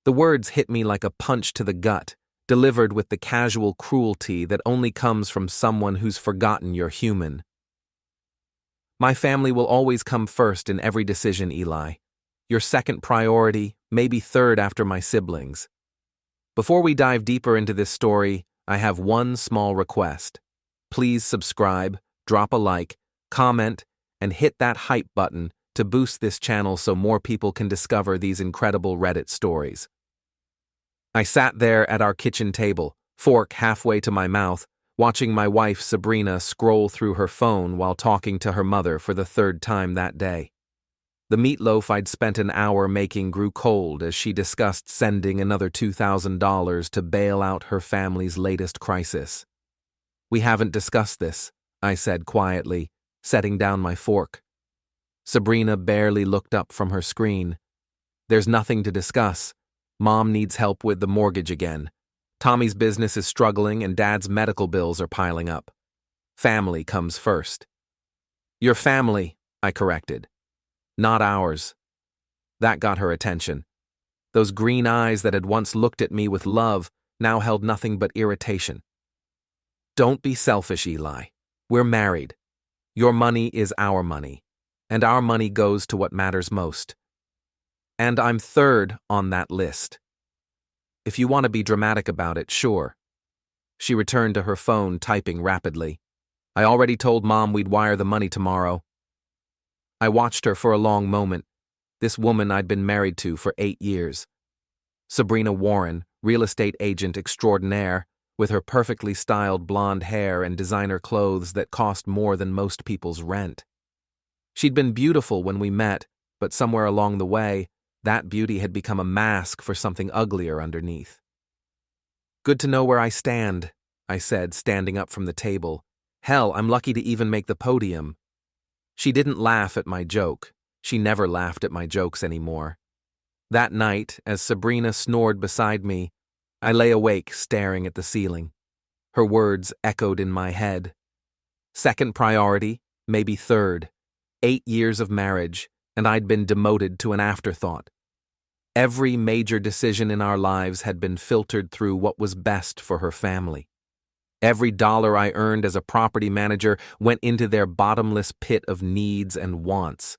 The words hit me like a punch to the gut, delivered with the casual cruelty that only comes from someone who's forgotten you're human. My family will always come first in every decision, Eli. Your second priority, maybe third after my siblings. Before we dive deeper into this story, I have one small request. Please subscribe, drop a like, comment, and hit that hype button to boost this channel so more people can discover these incredible Reddit stories. I sat there at our kitchen table, fork halfway to my mouth, watching my wife Sabrina scroll through her phone while talking to her mother for the third time that day. The meatloaf I'd spent an hour making grew cold as she discussed sending another $2,000 to bail out her family's latest crisis. We haven't discussed this, I said quietly, setting down my fork. Sabrina barely looked up from her screen. There's nothing to discuss. Mom needs help with the mortgage again. Tommy's business is struggling and Dad's medical bills are piling up. Family comes first. Your family, I corrected. Not ours. That got her attention. Those green eyes that had once looked at me with love now held nothing but irritation. Don't be selfish, Eli. We're married. Your money is our money, and our money goes to what matters most. And I'm third on that list. If you want to be dramatic about it, sure. She returned to her phone, typing rapidly. I already told Mom we'd wire the money tomorrow. I watched her for a long moment, this woman I'd been married to for 8 years. Sabrina Warren, real estate agent extraordinaire, with her perfectly styled blonde hair and designer clothes that cost more than most people's rent. She'd been beautiful when we met, but somewhere along the way, that beauty had become a mask for something uglier underneath. Good to know where I stand, I said, standing up from the table. Hell, I'm lucky to even make the podium. She didn't laugh at my joke. She never laughed at my jokes anymore. That night, as Sabrina snored beside me, I lay awake staring at the ceiling. Her words echoed in my head. Second priority, maybe third. 8 years of marriage, and I'd been demoted to an afterthought. Every major decision in our lives had been filtered through what was best for her family. Every dollar I earned as a property manager went into their bottomless pit of needs and wants.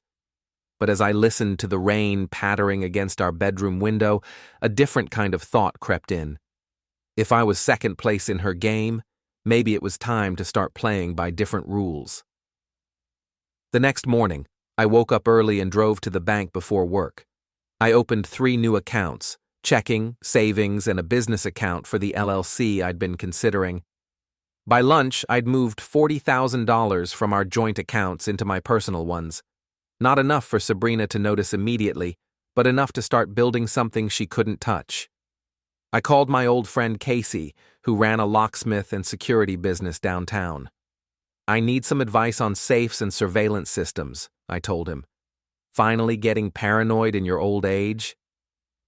But as I listened to the rain pattering against our bedroom window, a different kind of thought crept in. If I was second place in her game, maybe it was time to start playing by different rules. The next morning, I woke up early and drove to the bank before work. I opened 3 new accounts, checking, savings, and a business account for the LLC I'd been considering. By lunch, I'd moved $40,000 from our joint accounts into my personal ones. Not enough for Sabrina to notice immediately, but enough to start building something she couldn't touch. I called my old friend Casey, who ran a locksmith and security business downtown. I need some advice on safes and surveillance systems, I told him. Finally getting paranoid in your old age?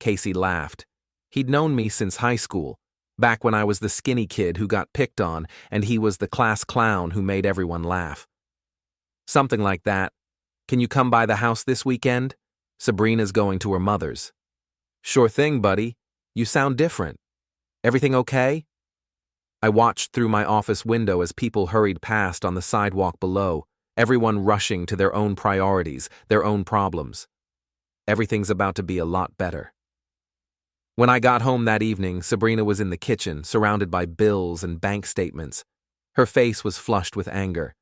Casey laughed. He'd known me since high school, back when I was the skinny kid who got picked on and he was the class clown who made everyone laugh. Something like that. Can you come by the house this weekend? Sabrina's going to her mother's. Sure thing, buddy. You sound different. Everything okay? I watched through my office window as people hurried past on the sidewalk below, everyone rushing to their own priorities, their own problems. Everything's about to be a lot better. When I got home that evening, Sabrina was in the kitchen, surrounded by bills and bank statements. Her face was flushed with anger.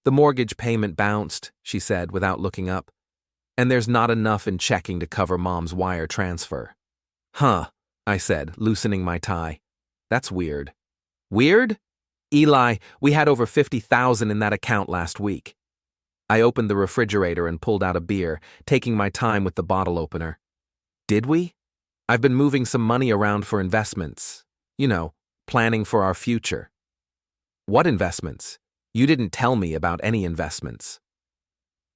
The mortgage payment bounced, she said without looking up. And there's not enough in checking to cover Mom's wire transfer. Huh, I said, loosening my tie. That's weird. Weird? Eli, we had over $50,000 in that account last week. I opened the refrigerator and pulled out a beer, taking my time with the bottle opener. Did we? I've been moving some money around for investments. You know, planning for our future. What investments? You didn't tell me about any investments.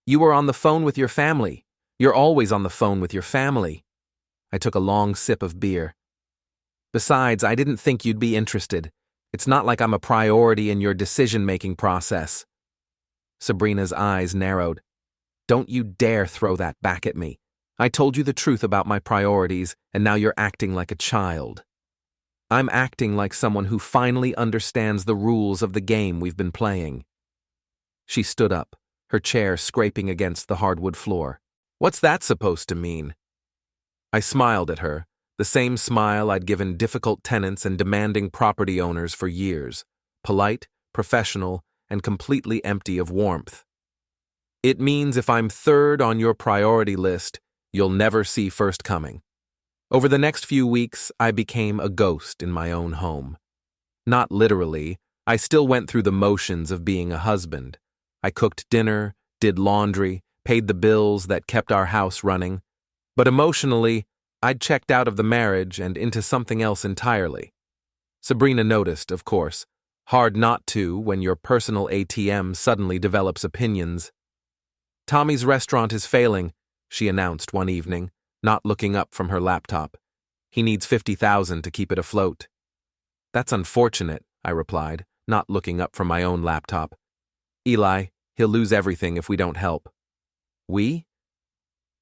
You were on the phone with your family. You're always on the phone with your family. I took a long sip of beer. Besides, I didn't think you'd be interested. It's not like I'm a priority in your decision-making process. Sabrina's eyes narrowed. Don't you dare throw that back at me. I told you the truth about my priorities, and now you're acting like a child. I'm acting like someone who finally understands the rules of the game we've been playing. She stood up, her chair scraping against the hardwood floor. What's that supposed to mean? I smiled at her, the same smile I'd given difficult tenants and demanding property owners for years, polite, professional, and completely empty of warmth. It means if I'm third on your priority list, you'll never see first coming. Over the next few weeks, I became a ghost in my own home. Not literally, I still went through the motions of being a husband. I cooked dinner, did laundry, paid the bills that kept our house running. But emotionally, I'd checked out of the marriage and into something else entirely. Sabrina noticed, of course. Hard not to when your personal ATM suddenly develops opinions. Tommy's restaurant is failing, she announced one evening, not looking up from her laptop. He needs $50,000 to keep it afloat. That's unfortunate, I replied, not looking up from my own laptop. Eli, he'll lose everything if we don't help. We?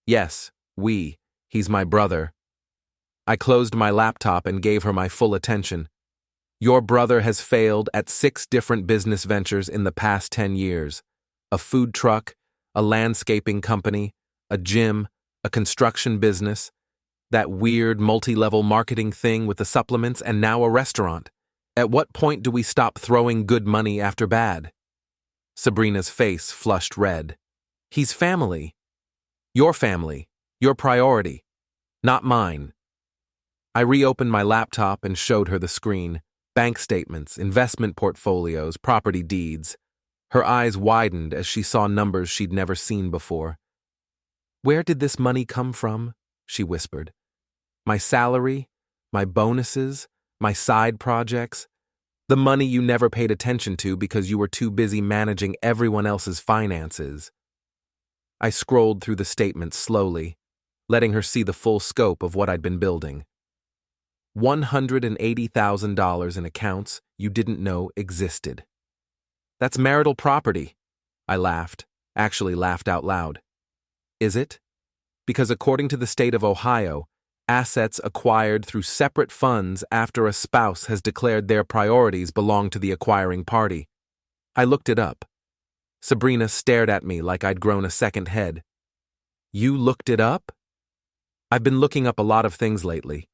Yes, we. He's my brother. I closed my laptop and gave her my full attention. Your brother has failed at 6 different business ventures in the past 10 years. A food truck, a landscaping company, a gym, a construction business, that weird multi-level marketing thing with the supplements, and now a restaurant. At what point do we stop throwing good money after bad? Sabrina's face flushed red. He's family. Your priority, not mine. I reopened my laptop and showed her the screen. Bank statements, investment portfolios, property deeds. Her eyes widened as she saw numbers she'd never seen before. Where did this money come from? She whispered. My salary, my bonuses, my side projects, the money you never paid attention to because you were too busy managing everyone else's finances. I scrolled through the statements slowly, letting her see the full scope of what I'd been building. $180,000 in accounts you didn't know existed. That's marital property. I laughed, actually laughed out loud. Is it? Because according to the state of Ohio, assets acquired through separate funds after a spouse has declared their priorities belong to the acquiring party. I looked it up. Sabrina stared at me like I'd grown a second head. You looked it up? I've been looking up a lot of things lately.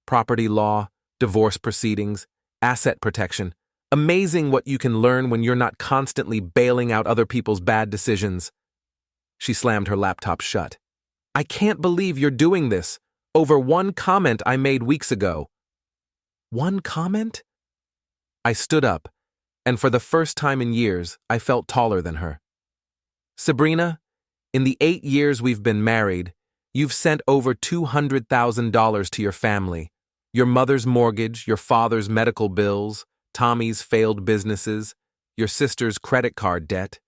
Property law, divorce proceedings, asset protection. Amazing what you can learn when you're not constantly bailing out other people's bad decisions. She slammed her laptop shut. I can't believe you're doing this, over one comment I made weeks ago. One comment? I stood up, and for the first time in years, I felt taller than her. Sabrina, in the 8 years we've been married, you've sent over $200,000 to your family. Your mother's mortgage, your father's medical bills, Tommy's failed businesses, your sister's credit card debt,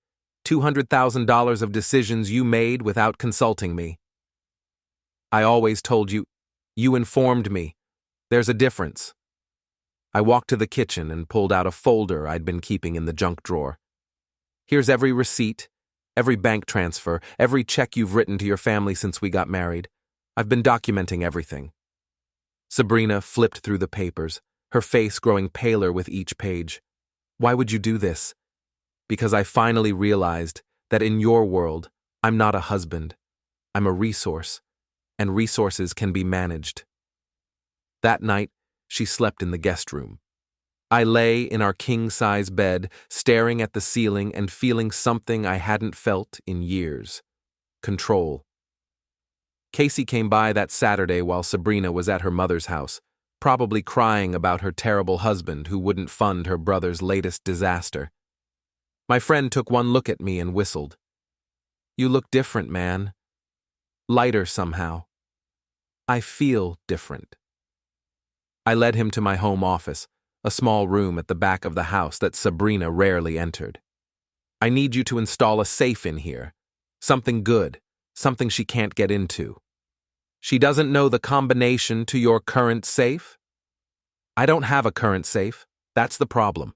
$200,000 of decisions you made without consulting me. I always told you, you informed me. There's a difference. I walked to the kitchen and pulled out a folder I'd been keeping in the junk drawer. Here's every receipt, every bank transfer, every check you've written to your family since we got married. I've been documenting everything. Sabrina flipped through the papers, her face growing paler with each page. Why would you do this? Because I finally realized that in your world, I'm not a husband. I'm a resource, and resources can be managed. That night, she slept in the guest room. I lay in our king-size bed, staring at the ceiling and feeling something I hadn't felt in years. Control. Casey came by that Saturday while Sabrina was at her mother's house, probably crying about her terrible husband who wouldn't fund her brother's latest disaster. My friend took one look at me and whistled. You look different, man. Lighter somehow. I feel different. I led him to my home office, a small room at the back of the house that Sabrina rarely entered. I need you to install a safe in here. Something good. Something she can't get into. She doesn't know the combination to your current safe? I don't have a current safe. That's the problem.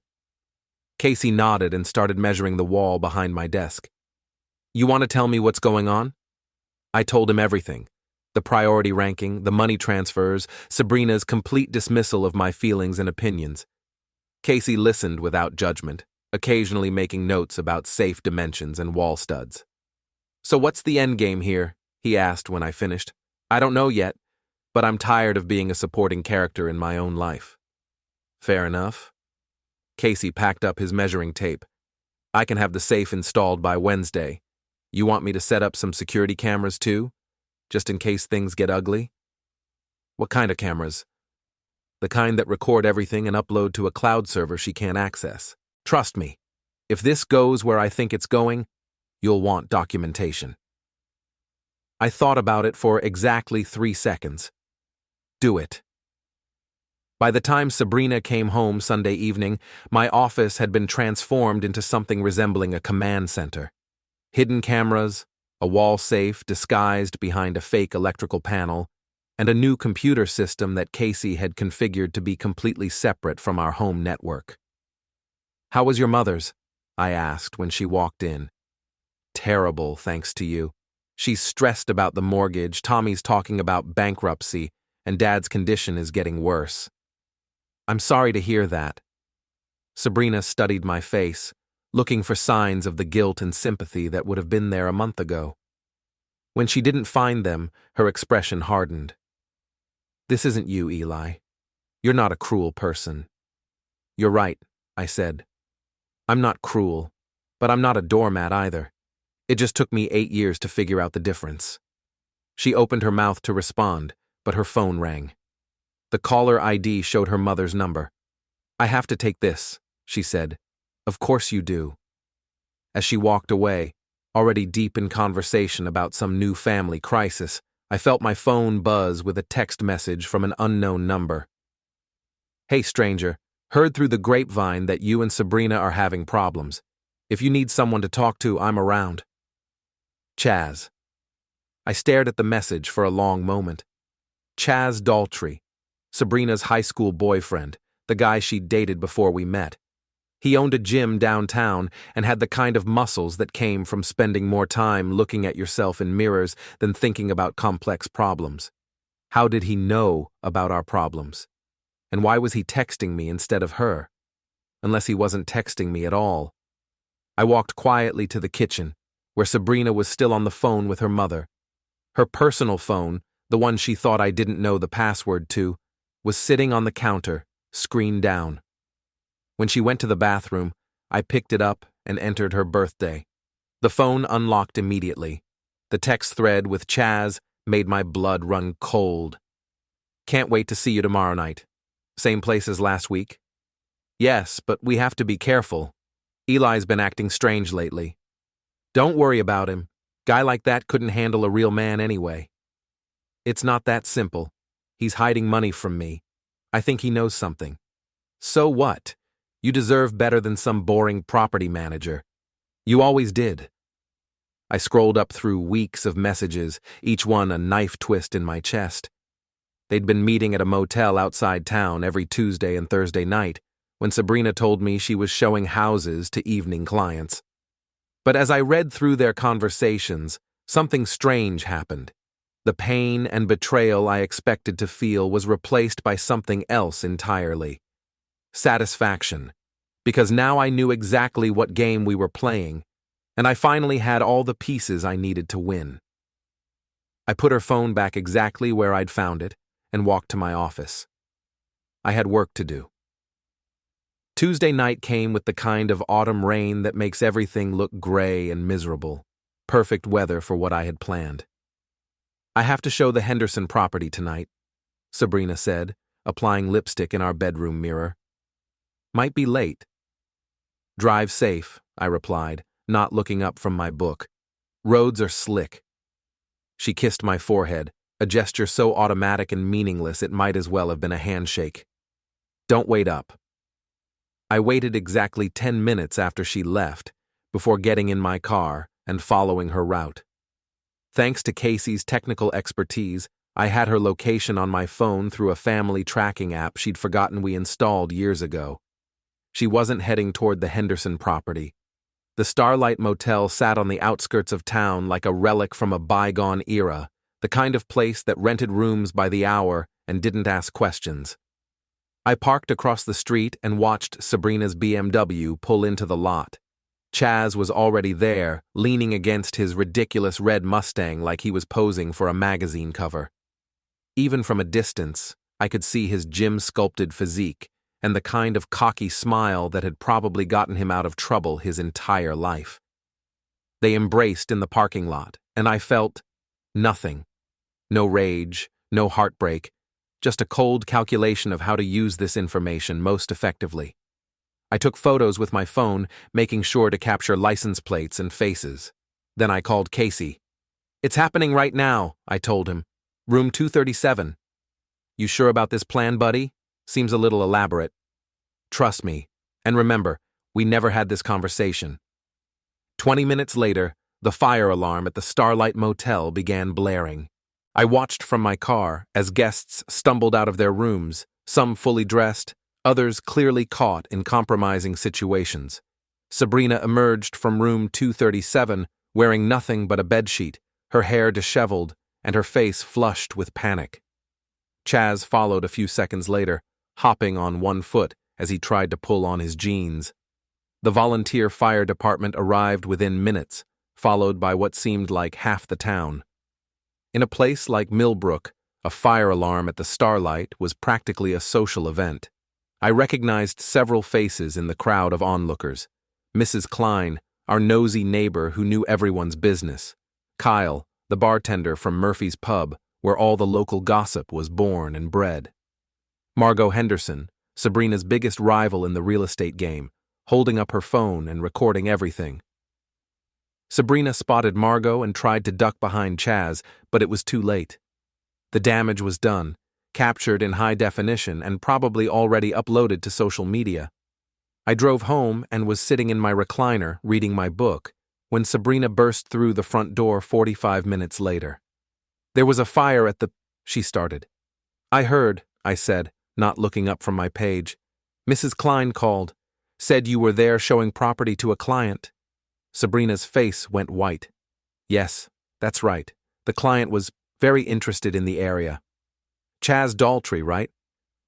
Casey nodded and started measuring the wall behind my desk. You want to tell me what's going on? I told him everything. The priority ranking, the money transfers, Sabrina's complete dismissal of my feelings and opinions. Casey listened without judgment, occasionally making notes about safe dimensions and wall studs. "So what's the end game here?" he asked when I finished. "I don't know yet, but I'm tired of being a supporting character in my own life." "Fair enough." Casey packed up his measuring tape. "I can have the safe installed by Wednesday. You want me to set up some security cameras too, just in case things get ugly?" "What kind of cameras?" "The kind that record everything and upload to a cloud server she can't access. Trust me, if this goes where I think it's going, you'll want documentation." I thought about it for exactly 3 seconds. Do it. By the time Sabrina came home Sunday evening, my office had been transformed into something resembling a command center. Hidden cameras, a wall safe disguised behind a fake electrical panel, and a new computer system that Casey had configured to be completely separate from our home network. "How was your mother's?" I asked when she walked in. "Terrible, thanks to you. She's stressed about the mortgage, Tommy's talking about bankruptcy, and Dad's condition is getting worse." "I'm sorry to hear that." Sabrina studied my face, looking for signs of the guilt and sympathy that would have been there a month ago. When she didn't find them, her expression hardened. "This isn't you, Eli. You're not a cruel person." "You're right," I said. "I'm not cruel, but I'm not a doormat either. It just took me 8 years to figure out the difference." She opened her mouth to respond, but her phone rang. The caller ID showed her mother's number. "I have to take this," she said. "Of course you do." As she walked away, already deep in conversation about some new family crisis, I felt my phone buzz with a text message from an unknown number. "Hey stranger, heard through the grapevine that you and Sabrina are having problems. If you need someone to talk to, I'm around. Chaz." I stared at the message for a long moment. Chaz Daltrey, Sabrina's high school boyfriend, the guy she'd dated before we met. He owned a gym downtown and had the kind of muscles that came from spending more time looking at yourself in mirrors than thinking about complex problems. How did he know about our problems? And why was he texting me instead of her? Unless he wasn't texting me at all. I walked quietly to the kitchen, where Sabrina was still on the phone with her mother. Her personal phone, the one she thought I didn't know the password to, was sitting on the counter, screen down. When she went to the bathroom, I picked it up and entered her birthday. The phone unlocked immediately. The text thread with Chaz made my blood run cold. "Can't wait to see you tomorrow night. Same place as last week?" "Yes, but we have to be careful. Eli's been acting strange lately." "Don't worry about him. Guy like that couldn't handle a real man anyway." "It's not that simple. He's hiding money from me. I think he knows something." "So what? You deserve better than some boring property manager. You always did." I scrolled up through weeks of messages, each one a knife twist in my chest. They'd been meeting at a motel outside town every Tuesday and Thursday night, when Sabrina told me she was showing houses to evening clients. But as I read through their conversations, something strange happened. The pain and betrayal I expected to feel was replaced by something else entirely. Satisfaction, because now I knew exactly what game we were playing, and I finally had all the pieces I needed to win. I put her phone back exactly where I'd found it and walked to my office. I had work to do. Tuesday night came with the kind of autumn rain that makes everything look gray and miserable. Perfect weather for what I had planned. "I have to show the Henderson property tonight," Sabrina said, applying lipstick in our bedroom mirror. "Might be late." "Drive safe," I replied, not looking up from my book. "Roads are slick." She kissed my forehead, a gesture so automatic and meaningless it might as well have been a handshake. "Don't wait up." I waited exactly 10 minutes after she left, before getting in my car and following her route. Thanks to Casey's technical expertise, I had her location on my phone through a family tracking app she'd forgotten we installed years ago. She wasn't heading toward the Henderson property. The Starlight Motel sat on the outskirts of town like a relic from a bygone era, the kind of place that rented rooms by the hour and didn't ask questions. I parked across the street and watched Sabrina's BMW pull into the lot. Chaz was already there, leaning against his ridiculous red Mustang like he was posing for a magazine cover. Even from a distance, I could see his gym-sculpted physique and the kind of cocky smile that had probably gotten him out of trouble his entire life. They embraced in the parking lot, and I felt nothing. No rage, no heartbreak, just a cold calculation of how to use this information most effectively. I took photos with my phone, making sure to capture license plates and faces. Then I called Casey. "It's happening right now," I told him. "Room 237. "You sure about this plan, buddy? Seems a little elaborate." "Trust me. And remember, we never had this conversation." 20 minutes later, the fire alarm at the Starlight Motel began blaring. I watched from my car as guests stumbled out of their rooms, some fully dressed, others clearly caught in compromising situations. Sabrina emerged from room 237 wearing nothing but a bedsheet, her hair disheveled, and her face flushed with panic. Chaz followed a few seconds later, hopping on one foot as he tried to pull on his jeans. The volunteer fire department arrived within minutes, followed by what seemed like half the town. In a place like Millbrook, a fire alarm at the Starlight was practically a social event. I recognized several faces in the crowd of onlookers. Mrs. Klein, our nosy neighbor who knew everyone's business. Kyle, the bartender from Murphy's Pub, where all the local gossip was born and bred. Margot Henderson, Sabrina's biggest rival in the real estate game, holding up her phone and recording everything. Sabrina spotted Margot and tried to duck behind Chaz, but it was too late. The damage was done, captured in high definition and probably already uploaded to social media. I drove home and was sitting in my recliner reading my book when Sabrina burst through the front door 45 minutes later. "There was a fire at the..." she started. "I heard," I said, not looking up from my page. "Mrs. Klein called. Said you were there showing property to a client." Sabrina's face went white. "Yes, that's right. The client was very interested in the area. Chaz Daltrey, right?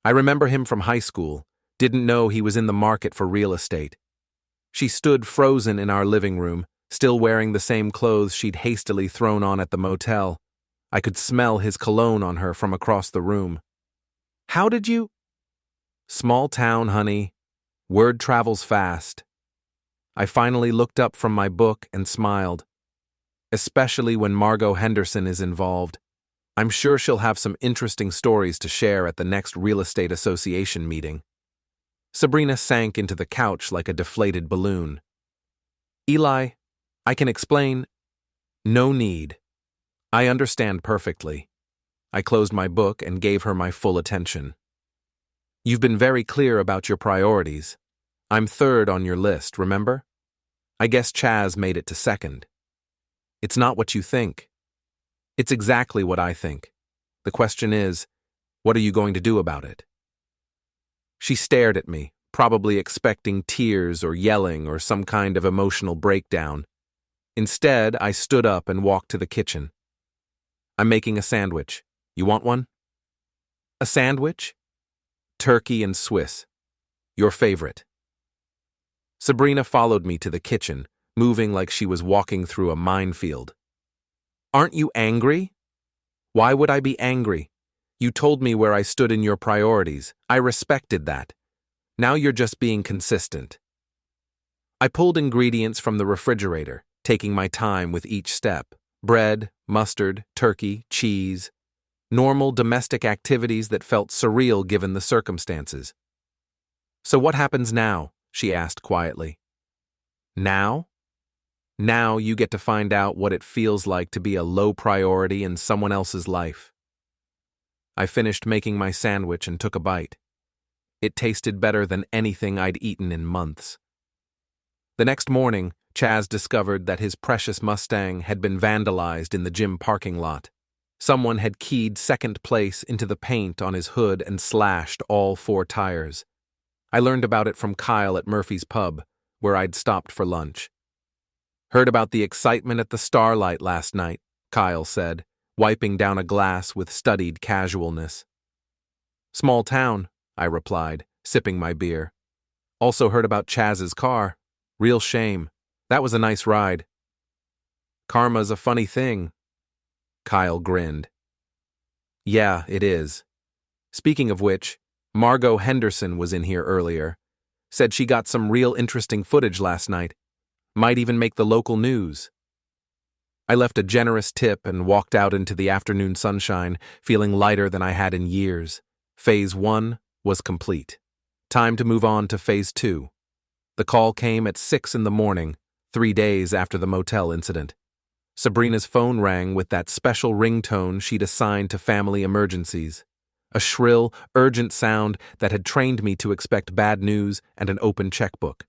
I remember him from high school. Didn't know he was in the market for real estate." She stood frozen in our living room, still wearing the same clothes she'd hastily thrown on at the motel. I could smell his cologne on her from across the room. "How did you—" "Small town, honey. Word travels fast." I finally looked up from my book and smiled. "Especially when Margot Henderson is involved. I'm sure she'll have some interesting stories to share at the next real estate association meeting." Sabrina sank into the couch like a deflated balloon. "Eli, I can explain." "No need. I understand perfectly." I closed my book and gave her my full attention. "You've been very clear about your priorities. I'm third on your list, remember? I guess Chaz made it to second. It's not what you think. It's exactly what I think. The question is, what are you going to do about it?" She stared at me, probably expecting tears or yelling or some kind of emotional breakdown. Instead, I stood up and walked to the kitchen. "I'm making a sandwich. You want one?" "A sandwich?" "Turkey and Swiss. Your favorite." Sabrina followed me to the kitchen, moving like she was walking through a minefield. "Aren't you angry?" "Why would I be angry? You told me where I stood in your priorities. I respected that. Now you're just being consistent." I pulled ingredients from the refrigerator, taking my time with each step. Bread, mustard, turkey, cheese. Normal domestic activities that felt surreal given the circumstances. "So what happens now?" she asked quietly. "Now? Now you get to find out what it feels like to be a low priority in someone else's life." I finished making my sandwich and took a bite. It tasted better than anything I'd eaten in months. The next morning, Chaz discovered that his precious Mustang had been vandalized in the gym parking lot. Someone had keyed second place into the paint on his hood and slashed all 4 tires. I learned about it from Kyle at Murphy's Pub, where I'd stopped for lunch. "Heard about the excitement at the Starlight last night," Kyle said, wiping down a glass with studied casualness. "Small town," I replied, sipping my beer. "Also heard about Chaz's car. Real shame. That was a nice ride." "Karma's a funny thing." Kyle grinned. "Yeah, it is. Speaking of which, Margot Henderson was in here earlier. Said she got some real interesting footage last night. Might even make the local news." I left a generous tip and walked out into the afternoon sunshine, feeling lighter than I had in years. Phase 1 was complete. Time to move on to Phase 2. The call came at 6 in the morning, 3 days after the motel incident. Sabrina's phone rang with that special ringtone she'd assigned to family emergencies. A shrill, urgent sound that had trained me to expect bad news and an open checkbook.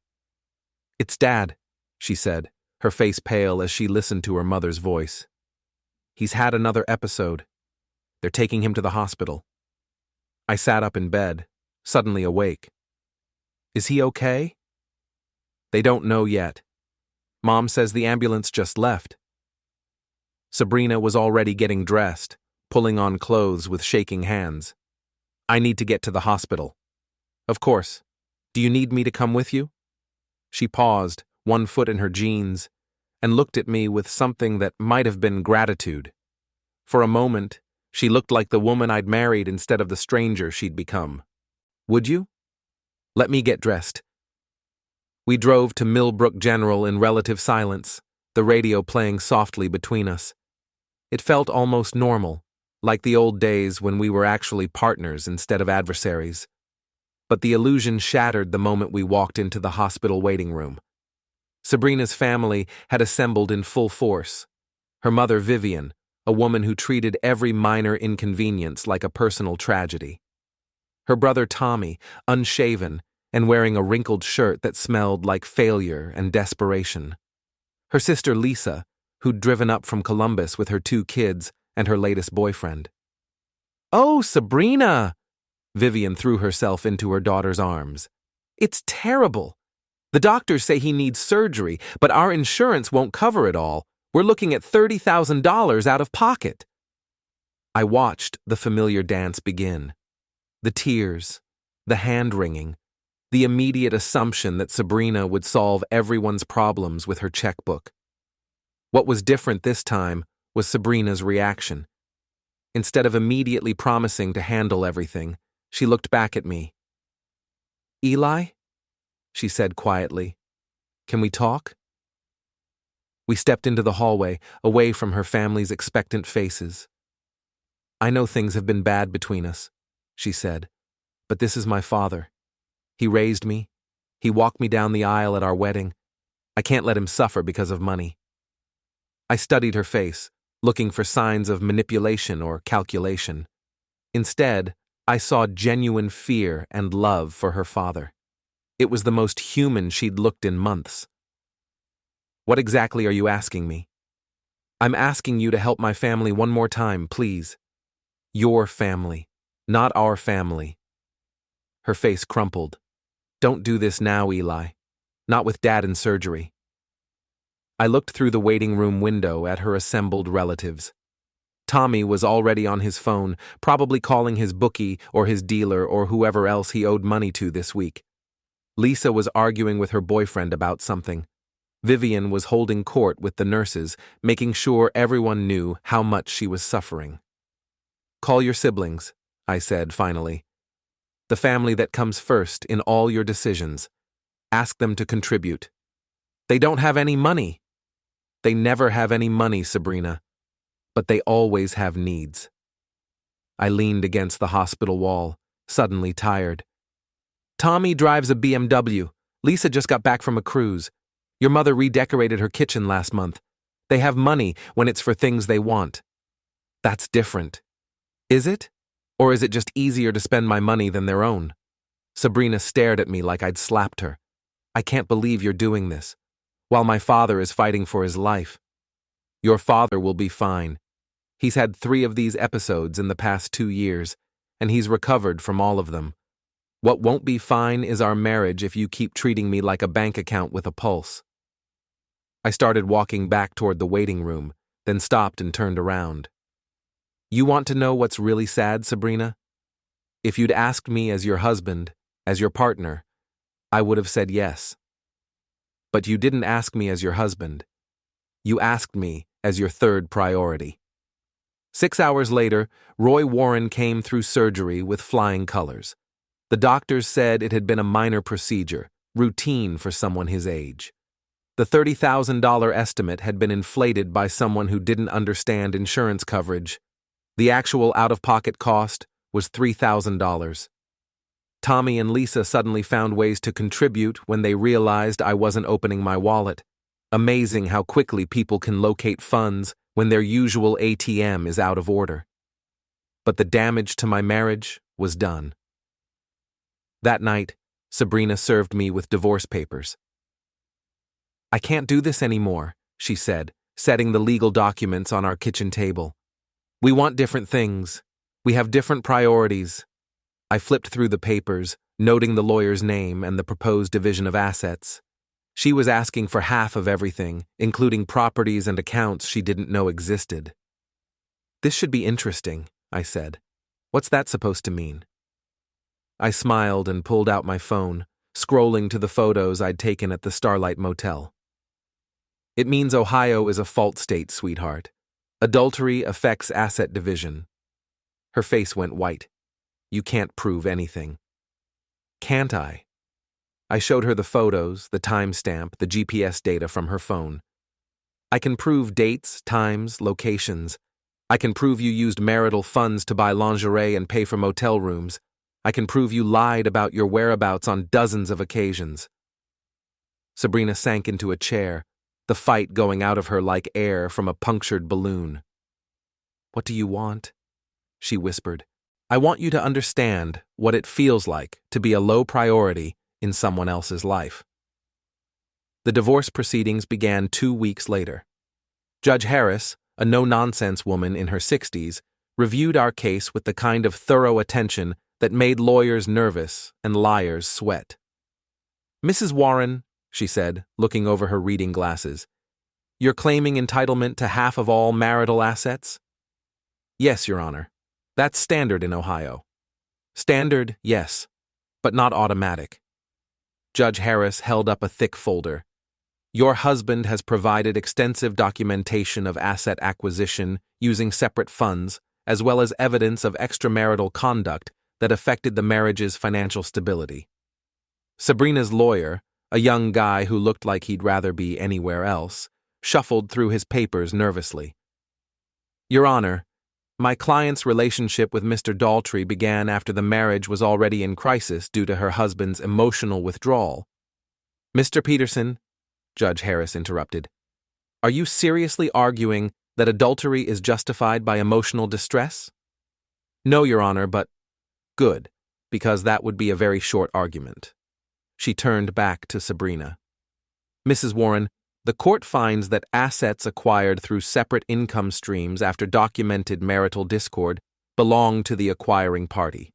"It's Dad," she said, her face pale as she listened to her mother's voice. "He's had another episode. They're taking him to the hospital." I sat up in bed, suddenly awake. "Is he okay?" "They don't know yet. Mom says the ambulance just left." Sabrina was already getting dressed, pulling on clothes with shaking hands. "I need to get to the hospital." "Of course. Do you need me to come with you?" She paused, one foot in her jeans, and looked at me with something that might have been gratitude. For a moment, she looked like the woman I'd married instead of the stranger she'd become. "Would you?" "Let me get dressed." We drove to Millbrook General in relative silence, the radio playing softly between us. It felt almost normal, like the old days when we were actually partners instead of adversaries. But the illusion shattered the moment we walked into the hospital waiting room. Sabrina's family had assembled in full force. Her mother, Vivian, a woman who treated every minor inconvenience like a personal tragedy. Her brother, Tommy, unshaven and wearing a wrinkled shirt that smelled like failure and desperation. Her sister, Lisa, who'd driven up from Columbus with her 2 kids and her latest boyfriend. "Oh, Sabrina!" Vivian threw herself into her daughter's arms. "It's terrible. The doctors say he needs surgery, but our insurance won't cover it all. We're looking at $30,000 out of pocket." I watched the familiar dance begin. The tears, the hand-wringing, the immediate assumption that Sabrina would solve everyone's problems with her checkbook. What was different this time was Sabrina's reaction. Instead of immediately promising to handle everything, she looked back at me. "Eli?" she said quietly. "Can we talk?" We stepped into the hallway, away from her family's expectant faces. "I know things have been bad between us," she said, "but this is my father. He raised me. He walked me down the aisle at our wedding. I can't let him suffer because of money." I studied her face, looking for signs of manipulation or calculation. Instead, I saw genuine fear and love for her father. It was the most human she'd looked in months. "What exactly are you asking me?" "I'm asking you to help my family one more time, please. Your family, not our family." Her face crumpled. "Don't do this now, Eli. Not with Dad in surgery." I looked through the waiting room window at her assembled relatives. Tommy was already on his phone, probably calling his bookie or his dealer or whoever else he owed money to this week. Lisa was arguing with her boyfriend about something. Vivian was holding court with the nurses, making sure everyone knew how much she was suffering. "Call your siblings," I said finally. "The family that comes first in all your decisions. Ask them to contribute." "They don't have any money." "They never have any money, Sabrina. But they always have needs." I leaned against the hospital wall, suddenly tired. "Tommy drives a BMW. Lisa just got back from a cruise. Your mother redecorated her kitchen last month. They have money when it's for things they want." "That's different." "Is it? Or is it just easier to spend my money than their own?" Sabrina stared at me like I'd slapped her. "I can't believe you're doing this, while my father is fighting for his life." "Your father will be fine. He's had 3 of these episodes in the past 2 years, and he's recovered from all of them. What won't be fine is our marriage if you keep treating me like a bank account with a pulse." I started walking back toward the waiting room, then stopped and turned around. You want to know what's really sad, Sabrina? If you'd asked me as your husband, as your partner, I would have said yes. But you didn't ask me as your husband. You asked me as your third priority. 6 hours later, Roy Warren came through surgery with flying colors. The doctors said it had been a minor procedure, routine for someone his age. The $30,000 estimate had been inflated by someone who didn't understand insurance coverage. The actual out-of-pocket cost was $3,000. Tommy and Lisa suddenly found ways to contribute when they realized I wasn't opening my wallet. Amazing how quickly people can locate funds when their usual ATM is out of order. But the damage to my marriage was done. That night, Sabrina served me with divorce papers. "I can't do this anymore," she said, setting the legal documents on our kitchen table. "We want different things. We have different priorities." I flipped through the papers, noting the lawyer's name and the proposed division of assets. She was asking for half of everything, including properties and accounts she didn't know existed. "This should be interesting," I said. "What's that supposed to mean?" I smiled and pulled out my phone, scrolling to the photos I'd taken at the Starlight Motel. "It means Ohio is a fault state, sweetheart. Adultery affects asset division." Her face went white. "You can't prove anything." "Can't I?" I showed her the photos, the timestamp, the GPS data from her phone. "I can prove dates, times, locations. I can prove you used marital funds to buy lingerie and pay for motel rooms. I can prove you lied about your whereabouts on dozens of occasions." Sabrina sank into a chair, the fight going out of her like air from a punctured balloon. "What do you want?" she whispered. "I want you to understand what it feels like to be a low priority in someone else's life." The divorce proceedings began 2 weeks later. Judge Harris, a no-nonsense woman in her 60s, reviewed our case with the kind of thorough attention that made lawyers nervous and liars sweat. "Mrs. Warren," she said, looking over her reading glasses, "you're claiming entitlement to half of all marital assets?" "Yes, Your Honor. That's standard in Ohio." "Standard, yes, but not automatic." Judge Harris held up a thick folder. "Your husband has provided extensive documentation of asset acquisition using separate funds, as well as evidence of extramarital conduct that affected the marriage's financial stability." Sabrina's lawyer, a young guy who looked like he'd rather be anywhere else, shuffled through his papers nervously. "Your Honor, my client's relationship with Mr. Daltrey began after the marriage was already in crisis due to her husband's emotional withdrawal." "Mr. Peterson," Judge Harris interrupted, "are you seriously arguing that adultery is justified by emotional distress?" "No, Your Honor, but—" "Good, because that would be a very short argument." She turned back to Sabrina. "Mrs. Warren, the court finds that assets acquired through separate income streams after documented marital discord belong to the acquiring party.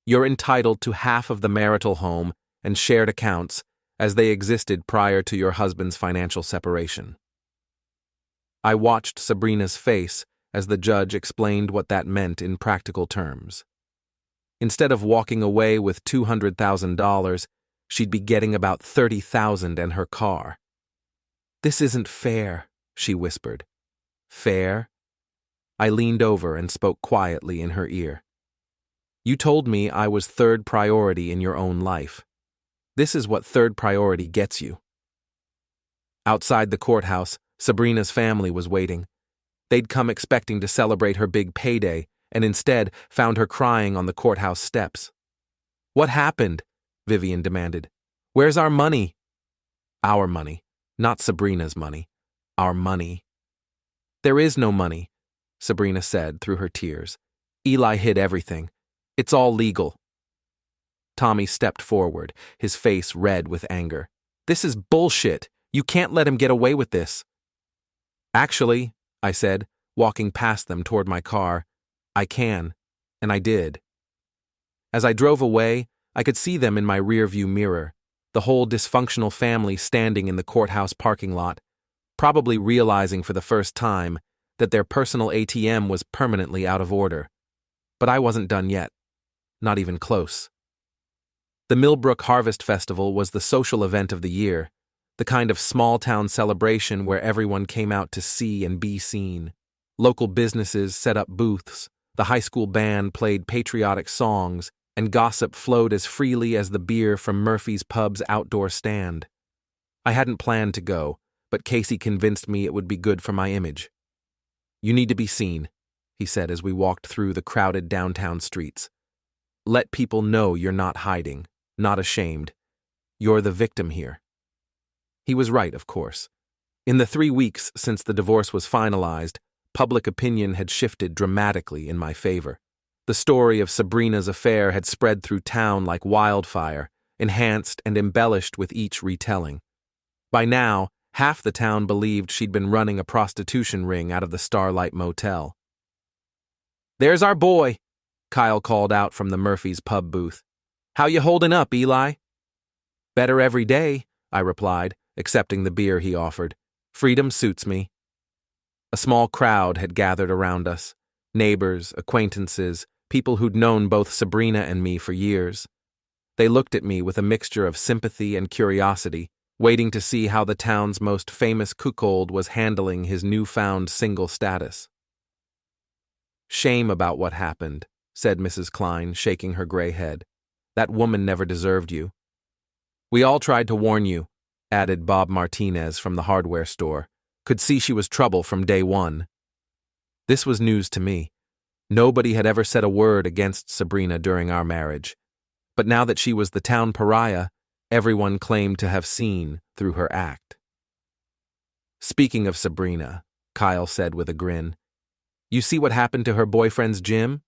You're entitled to half of the marital home and shared accounts as they existed prior to your husband's financial separation." I watched Sabrina's face as the judge explained what that meant in practical terms. Instead of walking away with $200,000, she'd be getting about $30,000 and her car. "This isn't fair," she whispered. "Fair?" I leaned over and spoke quietly in her ear. "You told me I was third priority in your own life. This is what third priority gets you." Outside the courthouse, Sabrina's family was waiting. They'd come expecting to celebrate her big payday, and instead found her crying on the courthouse steps. "What happened?" Vivian demanded. "Where's our money?" "Our money. Not Sabrina's money. Our money." "There is no money," Sabrina said through her tears. "Eli hid everything. It's all legal." Tommy stepped forward, his face red with anger. "This is bullshit. You can't let him get away with this." "Actually," I said, walking past them toward my car, "I can, and I did." As I drove away, I could see them in my rearview mirror, the whole dysfunctional family standing in the courthouse parking lot, probably realizing for the first time that their personal ATM was permanently out of order. But I wasn't done yet. Not even close. The Millbrook Harvest Festival was the social event of the year, the kind of small-town celebration where everyone came out to see and be seen. Local businesses set up booths, the high school band played patriotic songs, and gossip flowed as freely as the beer from Murphy's Pub's outdoor stand. I hadn't planned to go, but Casey convinced me it would be good for my image. "You need to be seen," he said as we walked through the crowded downtown streets. "Let people know you're not hiding, not ashamed. You're the victim here." He was right, of course. In the 3 weeks since the divorce was finalized, public opinion had shifted dramatically in my favor. The story of Sabrina's affair had spread through town like wildfire, enhanced and embellished with each retelling. By now, half the town believed she'd been running a prostitution ring out of the Starlight Motel. "There's our boy," Kyle called out from the Murphy's Pub booth. "How you holding up, Eli?" "Better every day," I replied, accepting the beer he offered. "Freedom suits me." A small crowd had gathered around us. Neighbors, acquaintances, people who'd known both Sabrina and me for years. They looked at me with a mixture of sympathy and curiosity, waiting to see how the town's most famous cuckold was handling his newfound single status. "Shame about what happened," said Mrs. Klein, shaking her gray head. "That woman never deserved you." "We all tried to warn you," added Bob Martinez from the hardware store. "Could see she was trouble from day one." This was news to me. Nobody had ever said a word against Sabrina during our marriage. But now that she was the town pariah, everyone claimed to have seen through her act. "Speaking of Sabrina," Kyle said with a grin, "you see what happened to her boyfriend's gym?"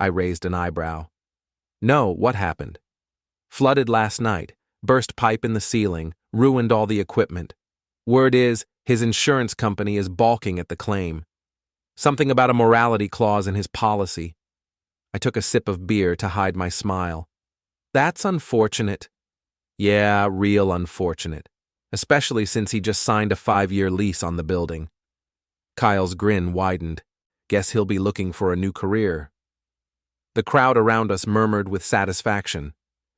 I raised an eyebrow. "No, what happened?" "Flooded last night, burst pipe in the ceiling, ruined all the equipment. Word is, his insurance company is balking at the claim. Something about a morality clause in his policy." I took a sip of beer to hide my smile. "That's unfortunate." "Yeah, real unfortunate. Especially since he just signed a 5-year lease on the building." Kyle's grin widened. "Guess he'll be looking for a new career." The crowd around us murmured with satisfaction.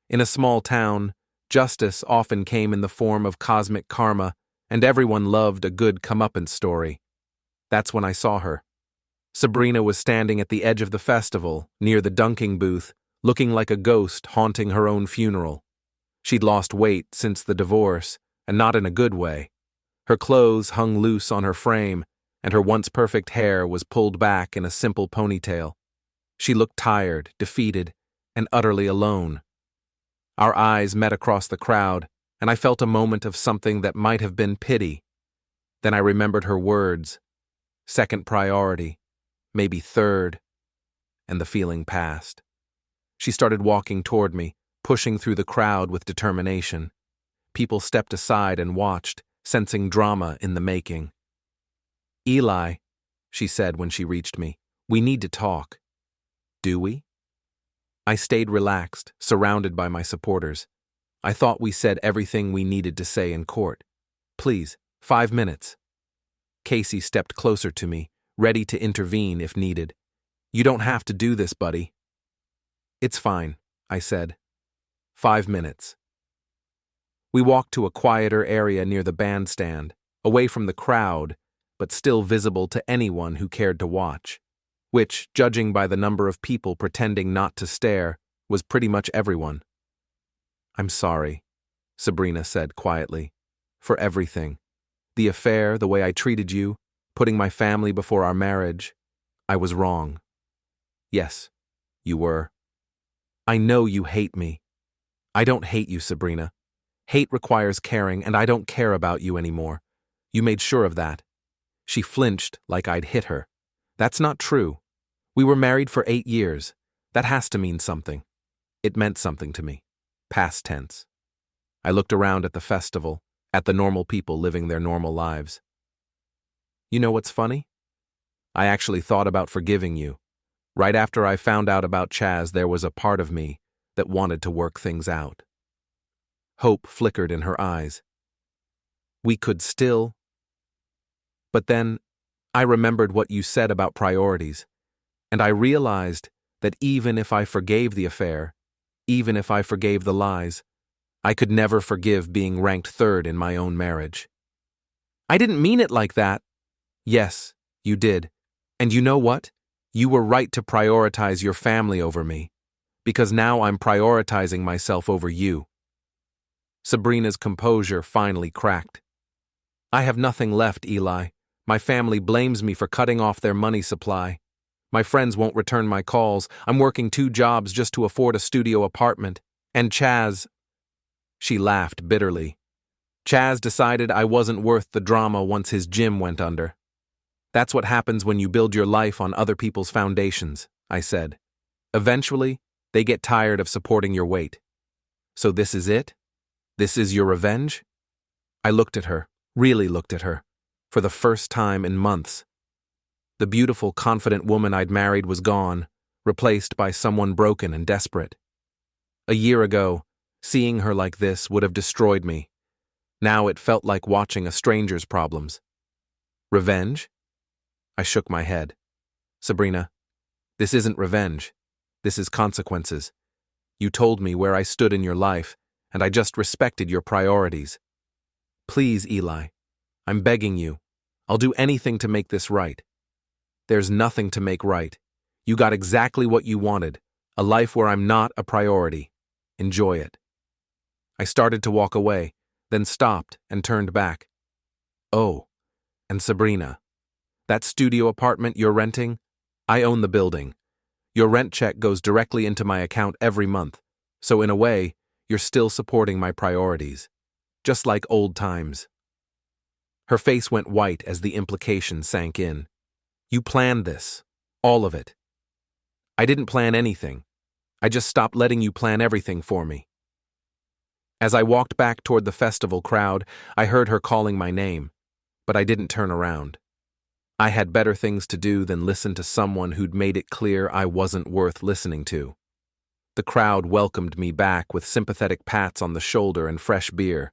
In a small town, justice often came in the form of cosmic karma, and everyone loved a good comeuppance story. That's when I saw her. Sabrina was standing at the edge of the festival, near the dunking booth, looking like a ghost haunting her own funeral. She'd lost weight since the divorce, and not in a good way. Her clothes hung loose on her frame, and her once perfect hair was pulled back in a simple ponytail. She looked tired, defeated, and utterly alone. Our eyes met across the crowd, and I felt a moment of something that might have been pity. Then I remembered her words. Second priority, maybe third, and the feeling passed. She started walking toward me, pushing through the crowd with determination. People stepped aside and watched, sensing drama in the making. "Eli," she said when she reached me, "we need to talk." "Do we?" I stayed relaxed, surrounded by my supporters. I thought we said everything we needed to say in court. "Please, 5 minutes." Casey stepped closer to me, ready to intervene if needed. "You don't have to do this, buddy." "It's fine," I said. 5 minutes. We walked to a quieter area near the bandstand, away from the crowd, but still visible to anyone who cared to watch, which, judging by the number of people pretending not to stare, was pretty much everyone. "I'm sorry," Sabrina said quietly, "for everything. The affair, the way I treated you, putting my family before our marriage. I was wrong." "Yes, you were." "I know you hate me." "I don't hate you, Sabrina. Hate requires caring, and I don't care about you anymore. You made sure of that." She flinched like I'd hit her. "That's not true. We were married for 8 years. That has to mean something." It meant something to me. Past tense. I looked around at the festival, at the normal people living their normal lives. "You know what's funny? I actually thought about forgiving you. Right after I found out about Chaz, there was a part of me that wanted to work things out." Hope flickered in her eyes. "We could still..." But then, I remembered what you said about priorities, and I realized that even if I forgave the affair, even if I forgave the lies, I could never forgive being ranked third in my own marriage. I didn't mean it like that. Yes, you did. And you know what? You were right to prioritize your family over me, because now I'm prioritizing myself over you. Sabrina's composure finally cracked. I have nothing left, Eli. My family blames me for cutting off their money supply. My friends won't return my calls. I'm working 2 jobs just to afford a studio apartment. And Chaz... She laughed bitterly. Chaz decided I wasn't worth the drama once his gym went under. That's what happens when you build your life on other people's foundations, I said. Eventually, they get tired of supporting your weight. So this is it? This is your revenge? I looked at her, really looked at her, for the first time in months. The beautiful, confident woman I'd married was gone, replaced by someone broken and desperate. A year ago, seeing her like this would have destroyed me. Now it felt like watching a stranger's problems. Revenge? I shook my head. Sabrina, this isn't revenge. This is consequences. You told me where I stood in your life, and I just respected your priorities. Please, Eli, I'm begging you. I'll do anything to make this right. There's nothing to make right. You got exactly what you wanted, a life where I'm not a priority. Enjoy it. I started to walk away, then stopped and turned back. Oh, and Sabrina, that studio apartment you're renting, I own the building. Your rent check goes directly into my account every month, so in a way, you're still supporting my priorities. Just like old times. Her face went white as the implication sank in. You planned this. All of it. I didn't plan anything. I just stopped letting you plan everything for me. As I walked back toward the festival crowd, I heard her calling my name, but I didn't turn around. I had better things to do than listen to someone who'd made it clear I wasn't worth listening to. The crowd welcomed me back with sympathetic pats on the shoulder and fresh beer.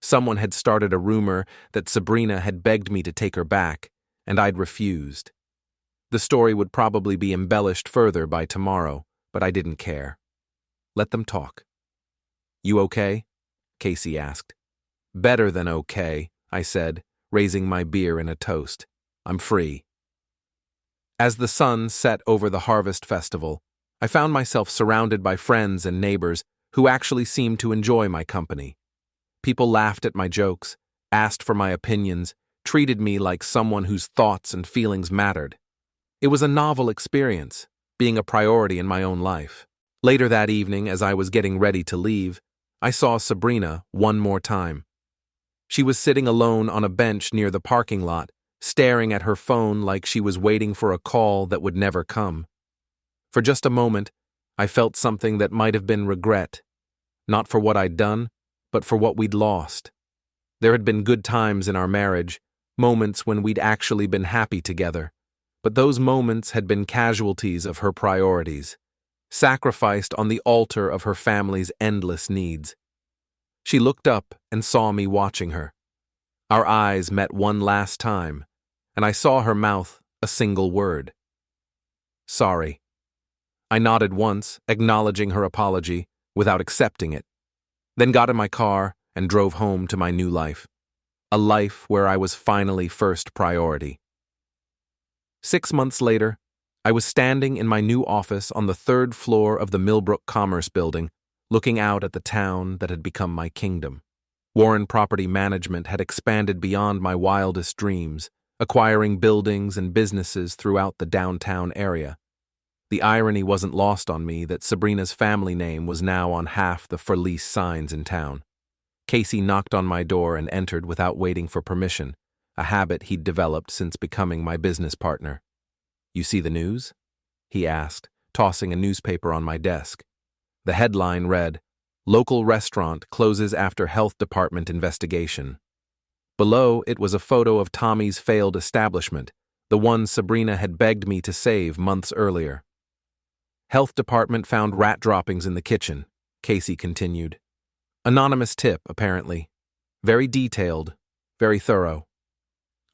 Someone had started a rumor that Sabrina had begged me to take her back, and I'd refused. The story would probably be embellished further by tomorrow, but I didn't care. Let them talk. You okay? Casey asked. Better than okay, I said, raising my beer in a toast. I'm free. As the sun set over the harvest festival, I found myself surrounded by friends and neighbors who actually seemed to enjoy my company. People laughed at my jokes, asked for my opinions, treated me like someone whose thoughts and feelings mattered. It was a novel experience, being a priority in my own life. Later that evening, as I was getting ready to leave, I saw Sabrina one more time. She was sitting alone on a bench near the parking lot, staring at her phone like she was waiting for a call that would never come. For just a moment, I felt something that might have been regret, not for what I'd done, but for what we'd lost. There had been good times in our marriage, moments when we'd actually been happy together, but those moments had been casualties of her priorities, sacrificed on the altar of her family's endless needs. She looked up and saw me watching her. Our eyes met one last time, and I saw her mouth a single word. Sorry. I nodded once, acknowledging her apology, without accepting it, then got in my car and drove home to my new life, a life where I was finally first priority. 6 months later, I was standing in my new office on the 3rd floor of the Millbrook Commerce Building, looking out at the town that had become my kingdom. Warren Property Management had expanded beyond my wildest dreams, acquiring buildings and businesses throughout the downtown area. The irony wasn't lost on me that Sabrina's family name was now on half the for lease signs in town. Casey knocked on my door and entered without waiting for permission, a habit he'd developed since becoming my business partner. You see the news? He asked, tossing a newspaper on my desk. The headline read, Local Restaurant Closes After Health Department Investigation. Below it was a photo of Tommy's failed establishment, the one Sabrina had begged me to save months earlier. Health Department found rat droppings in the kitchen, Casey continued. Anonymous tip, apparently. Very detailed, very thorough.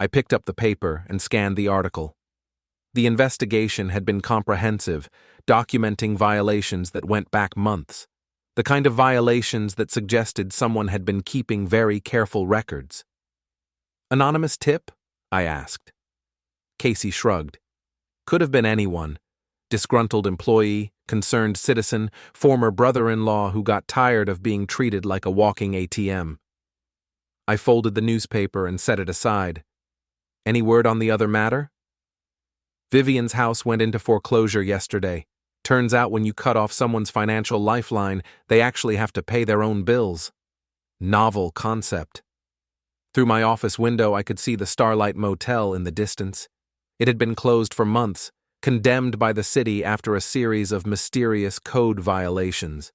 I picked up the paper and scanned the article. The investigation had been comprehensive, documenting violations that went back months, the kind of violations that suggested someone had been keeping very careful records. "Anonymous tip?" I asked. Casey shrugged. Could have been anyone. Disgruntled employee, concerned citizen, former brother-in-law who got tired of being treated like a walking ATM. I folded the newspaper and set it aside. Any word on the other matter? Vivian's house went into foreclosure yesterday. Turns out when you cut off someone's financial lifeline, they actually have to pay their own bills. Novel concept. Through my office window, I could see the Starlight Motel in the distance. It had been closed for months, condemned by the city after a series of mysterious code violations.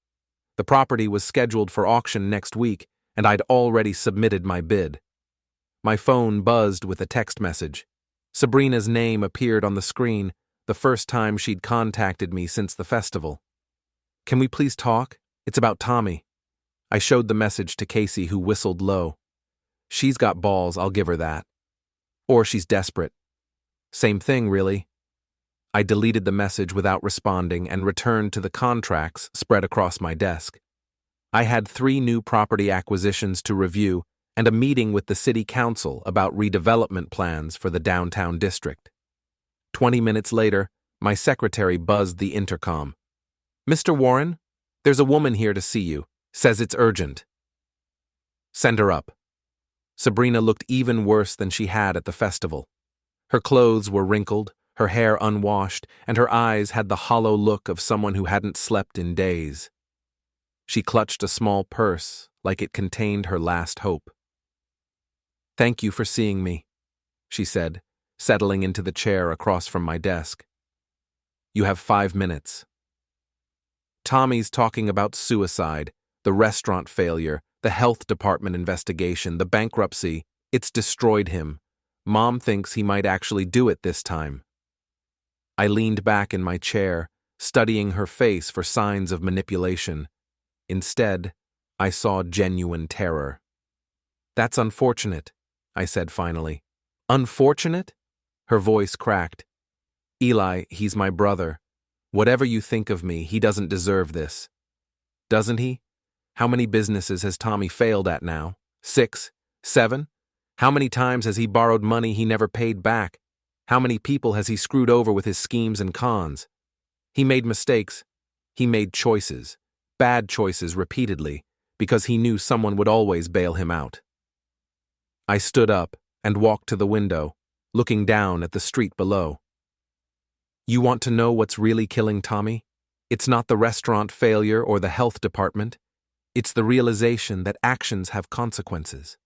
The property was scheduled for auction next week, and I'd already submitted my bid. My phone buzzed with a text message. Sabrina's name appeared on the screen, the first time she'd contacted me since the festival. "Can we please talk? It's about Tommy." I showed the message to Casey, who whistled low. She's got balls, I'll give her that. Or she's desperate. Same thing, really. I deleted the message without responding and returned to the contracts spread across my desk. I had 3 new property acquisitions to review and a meeting with the city council about redevelopment plans for the downtown district. 20 minutes later, my secretary buzzed the intercom. "Mr. Warren, there's a woman here to see you. Says it's urgent." "Send her up." Sabrina looked even worse than she had at the festival. Her clothes were wrinkled, her hair unwashed, and her eyes had the hollow look of someone who hadn't slept in days. She clutched a small purse, like it contained her last hope. "Thank you for seeing me," she said, settling into the chair across from my desk. "You have 5 minutes. Tommy's talking about suicide, the restaurant failure, the health department investigation, the bankruptcy. It's destroyed him. Mom thinks he might actually do it this time." I leaned back in my chair, studying her face for signs of manipulation. Instead, I saw genuine terror. "That's unfortunate," I said finally. "Unfortunate?" Her voice cracked. "Eli, he's my brother. Whatever you think of me, he doesn't deserve this." "Doesn't he? How many businesses has Tommy failed at now? 6? 7? How many times has he borrowed money he never paid back? How many people has he screwed over with his schemes and cons? He made mistakes. He made choices. Bad choices repeatedly, because he knew someone would always bail him out." I stood up and walked to the window, looking down at the street below. "You want to know what's really killing Tommy? It's not the restaurant failure or the health department. It's the realization that actions have consequences."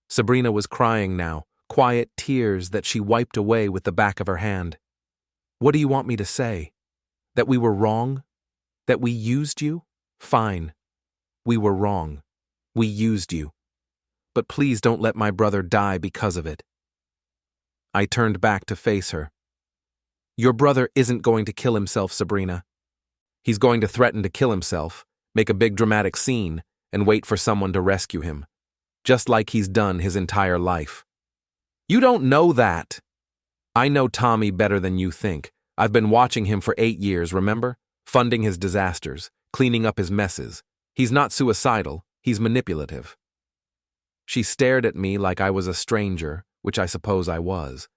Sabrina was crying now, quiet tears that she wiped away with the back of her hand. "What do you want me to say? That we were wrong? That we used you? Fine. We were wrong. We used you. But please don't let my brother die because of it." I turned back to face her. "Your brother isn't going to kill himself, Sabrina. He's going to threaten to kill himself, make a big dramatic scene, and wait for someone to rescue him. Just like he's done his entire life." "You don't know that." "I know Tommy better than you think. I've been watching him for 8 years, remember? Funding his disasters, cleaning up his messes. He's not suicidal, he's manipulative." She stared at me like I was a stranger, which I suppose I was.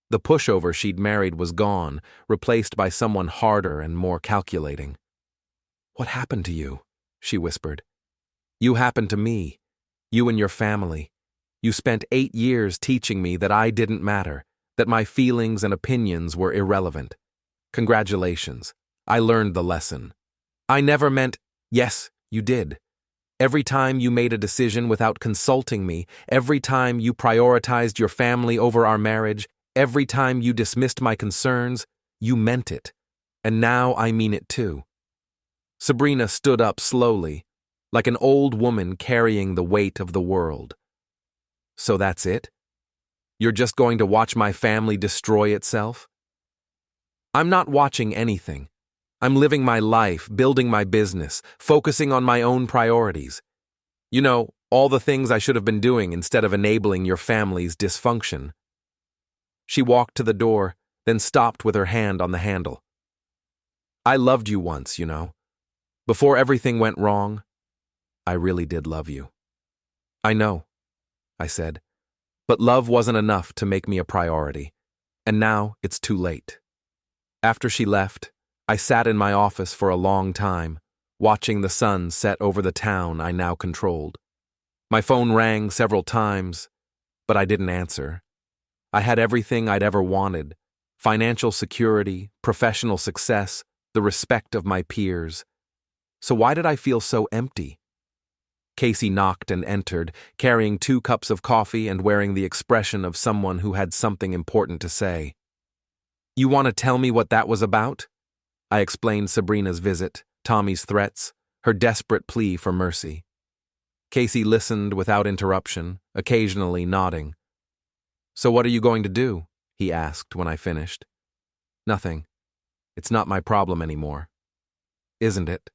The pushover she'd married was gone, replaced by someone harder and more calculating. "What happened to you?" she whispered. "You happened to me. You and your family. You spent 8 years teaching me that I didn't matter, that my feelings and opinions were irrelevant. Congratulations. I learned the lesson. I never meant—" "Yes, you did. Every time you made a decision without consulting me, every time you prioritized your family over our marriage, every time you dismissed my concerns, you meant it. And now I mean it too." Sabrina stood up slowly, like an old woman carrying the weight of the world. "So that's it? You're just going to watch my family destroy itself?" "I'm not watching anything. I'm living my life, building my business, focusing on my own priorities. You know, All the things I should have been doing instead of enabling your family's dysfunction." She walked to the door, then stopped with her hand on the handle. "I loved you once, you know. Before everything went wrong, I really did love you." "I know," I said, "but love wasn't enough to make me a priority, and now it's too late." After she left, I sat in my office for a long time, watching the sun set over the town I now controlled. My phone rang several times, but I didn't answer. I had everything I'd ever wanted: financial security, professional success, the respect of my peers. So why did I feel so empty? Casey knocked and entered, carrying 2 cups of coffee and wearing the expression of someone who had something important to say. "You want to tell me what that was about?" I explained Sabrina's visit, Tommy's threats, her desperate plea for mercy. Casey listened without interruption, occasionally nodding. "So what are you going to do?" he asked when I finished. "Nothing. It's not my problem anymore." "Isn't it?"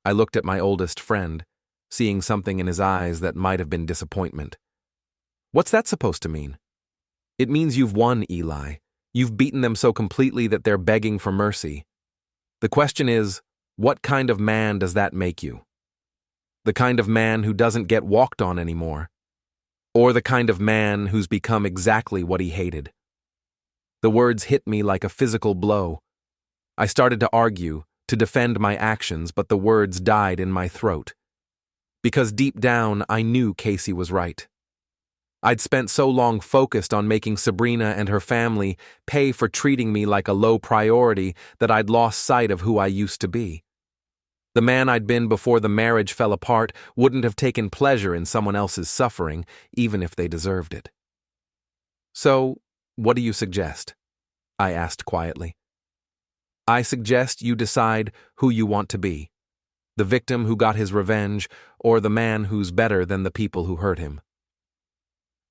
I looked at my oldest friend, seeing something in his eyes that might have been disappointment. "What's that supposed to mean?" "It means you've won, Eli. You've beaten them so completely that they're begging for mercy. The question is, what kind of man does that make you? The kind of man who doesn't get walked on anymore? Or the kind of man who's become exactly what he hated?" The words hit me like a physical blow. I started to argue, to defend my actions, but the words died in my throat. Because deep down, I knew Casey was right. I'd spent so long focused on making Sabrina and her family pay for treating me like a low priority that I'd lost sight of who I used to be. The man I'd been before the marriage fell apart wouldn't have taken pleasure in someone else's suffering, even if they deserved it. "So, what do you suggest?" I asked quietly. "I suggest you decide who you want to be. The victim who got his revenge, or the man who's better than the people who hurt him."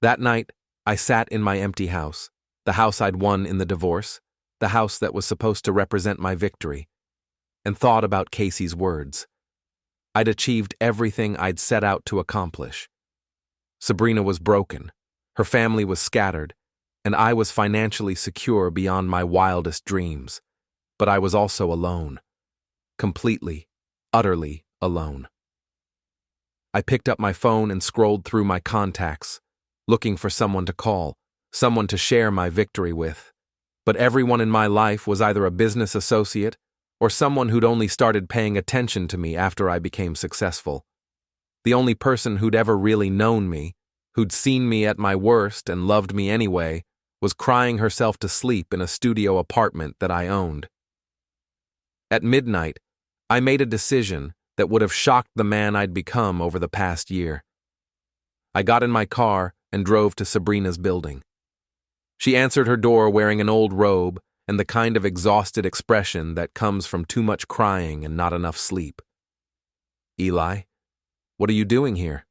That night, I sat in my empty house, the house I'd won in the divorce, the house that was supposed to represent my victory, and thought about Casey's words. I'd achieved everything I'd set out to accomplish. Sabrina was broken, her family was scattered, and I was financially secure beyond my wildest dreams. But I was also alone. Completely, utterly alone. I picked up my phone and scrolled through my contacts, looking for someone to call, someone to share my victory with. But everyone in my life was either a business associate or someone who'd only started paying attention to me after I became successful. The only person who'd ever really known me, who'd seen me at my worst and loved me anyway, was crying herself to sleep in a studio apartment that I owned. At midnight, I made a decision that would have shocked the man I'd become over the past year. I got in my car and drove to Sabrina's building. She answered her door wearing an old robe and the kind of exhausted expression that comes from too much crying and not enough sleep. "Eli, what are you doing here?"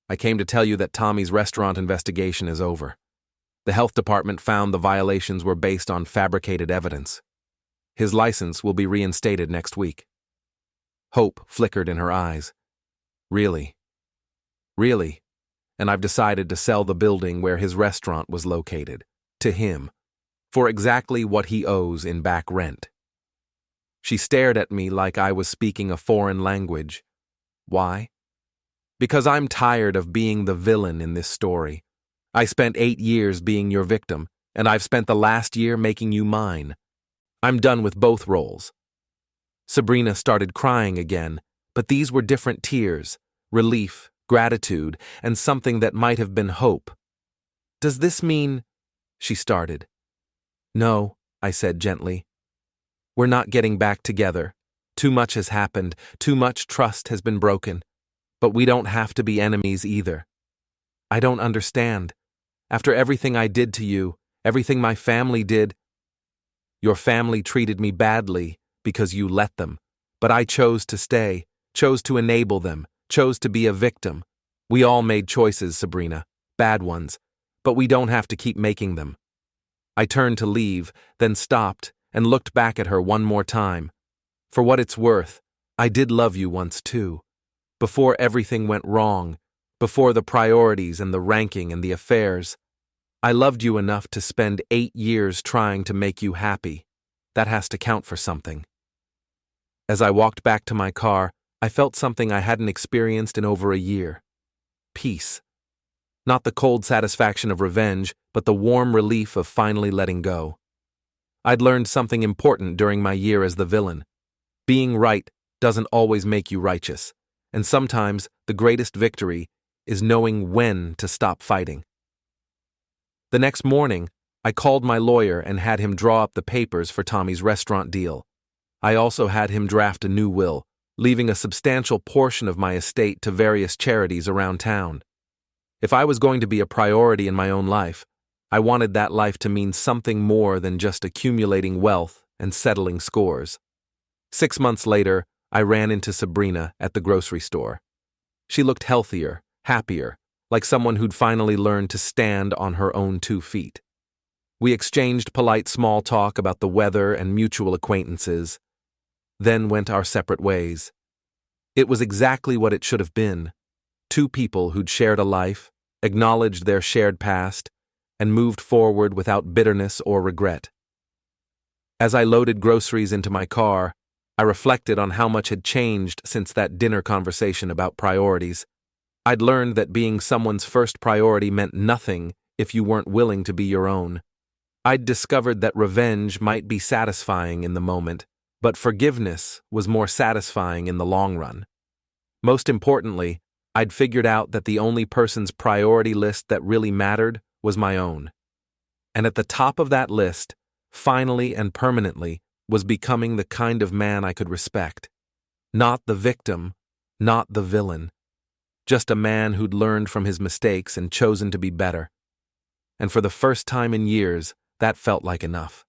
"I came to tell you that Tommy's restaurant investigation is over. The health department found the violations were based on fabricated evidence. His license will be reinstated next week." Hope flickered in her eyes. "Really? Really? And I've decided to sell the building where his restaurant was located, to him, for exactly what he owes in back rent." She stared at me like I was speaking a foreign language. "Why?" "Because I'm tired of being the villain in this story. I spent 8 years being your victim, and I've spent the last year making you mine. I'm done with both roles." Sabrina started crying again, but these were different tears: relief, gratitude, and something that might have been hope. "Does this mean—" she started. "No," I said gently. "We're not getting back together. Too much has happened, too much trust has been broken. But we don't have to be enemies either. I don't understand. After everything I did to you, everything my family did—" "Your family treated me badly because you let them, but I chose to stay, chose to enable them, chose to be a victim. We all made choices, Sabrina, bad ones, but we don't have to keep making them." I turned to leave, then stopped and looked back at her one more time. For what it's worth, I did love you once too, before everything went wrong, before the priorities and the ranking and the affairs. I loved you enough to spend 8 years trying to make you happy. That has to count for something. As I walked back to my car, I felt something I hadn't experienced in over a year. Peace. Not the cold satisfaction of revenge, but the warm relief of finally letting go. I'd learned something important during my year as the villain. Being right doesn't always make you righteous, and sometimes the greatest victory is knowing when to stop fighting. The next morning, I called my lawyer and had him draw up the papers for Tommy's restaurant deal. I also had him draft a new will, leaving a substantial portion of my estate to various charities around town. If I was going to be a priority in my own life, I wanted that life to mean something more than just accumulating wealth and settling scores. 6 months later, I ran into Sabrina at the grocery store. She looked healthier, happier, like someone who'd finally learned to stand on her own 2 feet. We exchanged polite small talk about the weather and mutual acquaintances, then went our separate ways. It was exactly what it should have been. 2 people who'd shared a life, acknowledged their shared past, and moved forward without bitterness or regret. As I loaded groceries into my car, I reflected on how much had changed since that dinner conversation about priorities. I'd learned that being someone's first priority meant nothing if you weren't willing to be your own. I'd discovered that revenge might be satisfying in the moment, but forgiveness was more satisfying in the long run. Most importantly, I'd figured out that the only person's priority list that really mattered was my own. And at the top of that list, finally and permanently, was becoming the kind of man I could respect. Not the victim, not the villain. Just a man who'd learned from his mistakes and chosen to be better. And for the first time in years, that felt like enough.